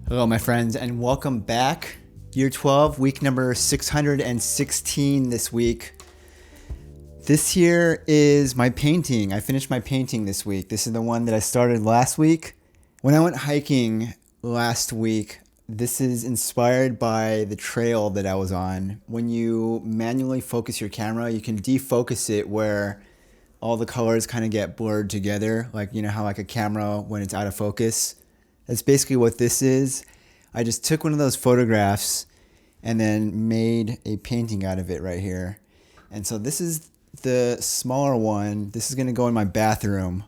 Hello, my friends, and welcome back. Year 12, week number 616 this week. This here is my painting. I finished my painting this week. This is the one that I started last week. When I went hiking last week, this is inspired by the trail that I was on. When you manually focus your camera, you can defocus it where all the colors kind of get blurred together. Like, you know how like a camera, when it's out of focus, that's basically what this is. I just took one of those photographs and then made a painting out of it right here. And so this is the smaller one. This is going to go in my bathroom.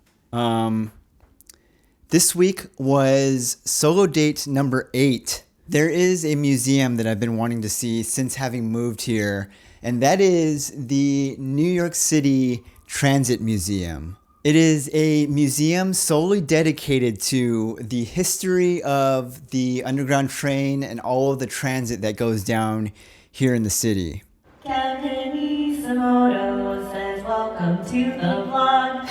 This week was solo date number 8. There is a museum that I've been wanting to see since having moved here, and that is the New York City Transit Museum. It is a museum solely dedicated to the history of the Underground train and all of the transit that goes down here in the city. Kevinisomoto says welcome to the vlog.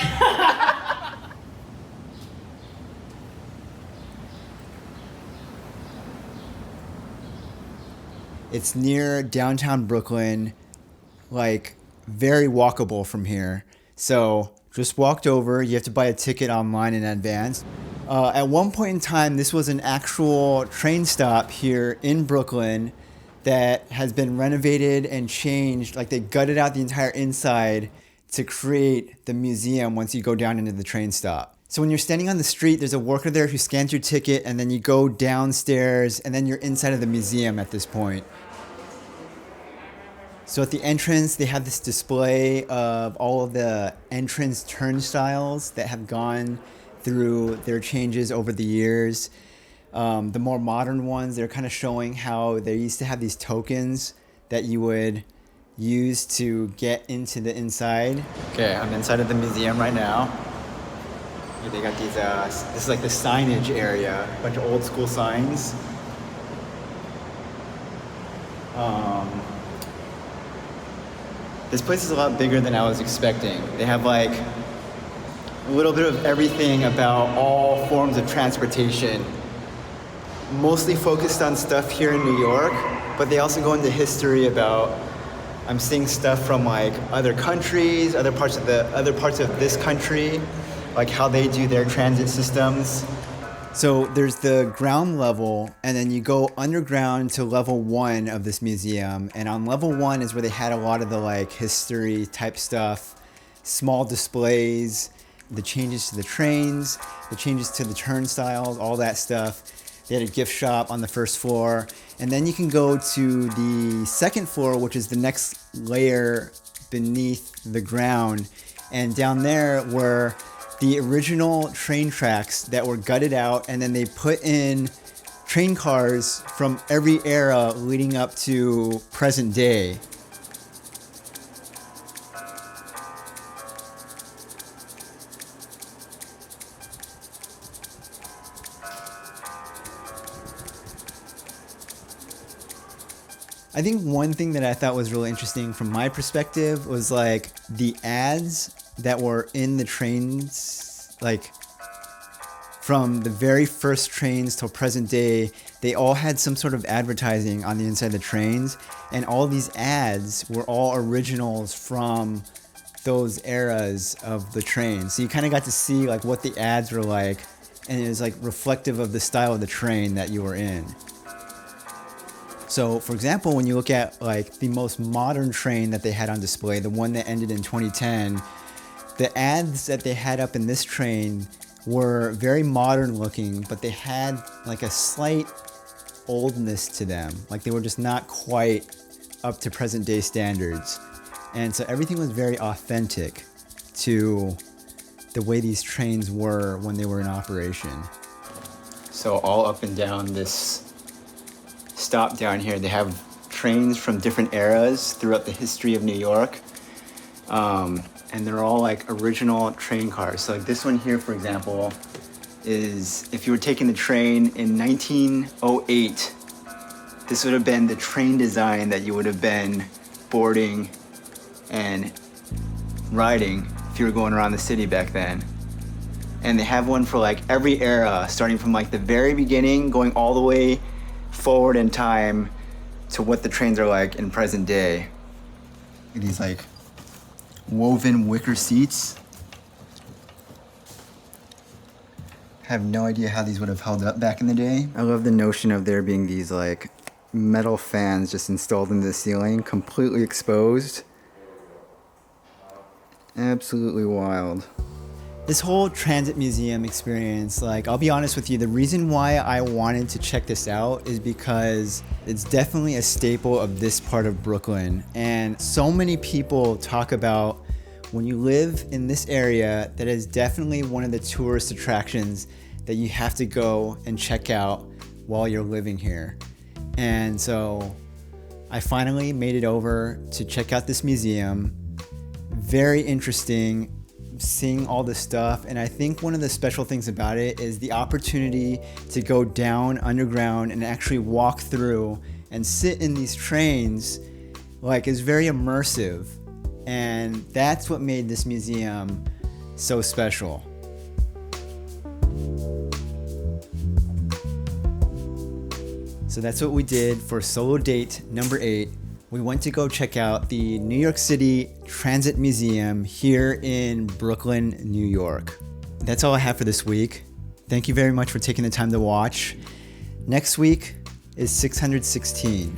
It's near downtown Brooklyn, like very walkable from here. So just walked over. You have to buy a ticket online in advance. At one point in time, this was an actual train stop here in Brooklyn that has been renovated and changed. Like they gutted out the entire inside to create the museum once you go down into the train stop. So when you're standing on the street, there's a worker there who scans your ticket, and then you go downstairs, and then you're inside of the museum at this point. So at the entrance, they have this display of all of the entrance turnstiles that have gone through their changes over the years. The more modern ones, they're kind of showing how they used to have these tokens that you would use to get into the inside. Okay, I'm inside of the museum right now. Here they got these, this is like the signage area, a bunch of old school signs. This place is a lot bigger than I was expecting. They have like a little bit of everything about all forms of transportation. Mostly focused on stuff here in New York, but they also go into history about, I'm seeing stuff from like other countries, other parts of this country, like how they do their transit systems. So there's the ground level, and then you go underground to level 1 of this museum. And on level 1 is where they had a lot of the like history type stuff, small displays, the changes to the trains, the changes to the turnstiles, all that stuff. They had a gift shop on the first floor. And then you can go to the second floor, which is the next layer beneath the ground. And down there were the original train tracks that were gutted out, and then they put in train cars from every era leading up to present day. I think one thing that I thought was really interesting from my perspective was like the ads that were in the trains, like from the very first trains till present day, they all had some sort of advertising on the inside of the trains, and all these ads were all originals from those eras of the train. So you kind of got to see like what the ads were like, and it was like reflective of the style of the train that you were in. So for example, when you look at like the most modern train that they had on display, the one that ended in 2010, the ads that they had up in this train were very modern looking, but they had like a slight oldness to them. Like they were just not quite up to present day standards. And so everything was very authentic to the way these trains were when they were in operation. So all up and down this stop down here, they have trains from different eras throughout the history of New York. And they're all like original train cars. So like this one here, for example, is if you were taking the train in 1908, this would have been the train design that you would have been boarding and riding if you were going around the city back then. And they have one for like every era, starting from like the very beginning, going all the way forward in time to what the trains are like in present day. These like woven wicker seats. Have no idea how these would have held up back in the day. I love the notion of there being these like metal fans just installed into the ceiling, completely exposed. Absolutely wild. This whole transit museum experience, like, I'll be honest with you, the reason why I wanted to check this out is because it's definitely a staple of this part of Brooklyn. And so many people talk about when you live in this area, that is definitely one of the tourist attractions that you have to go and check out while you're living here. And so I finally made it over to check out this museum. Very interesting seeing all this stuff, and I think one of the special things about it is the opportunity to go down underground and actually walk through and sit in these trains, like, is very immersive, and that's what made this museum so special. So that's what we did for solo date number 8. We went to go check out the New York City Transit Museum here in Brooklyn, New York. That's all I have for this week. Thank you very much for taking the time to watch. Next week is 616.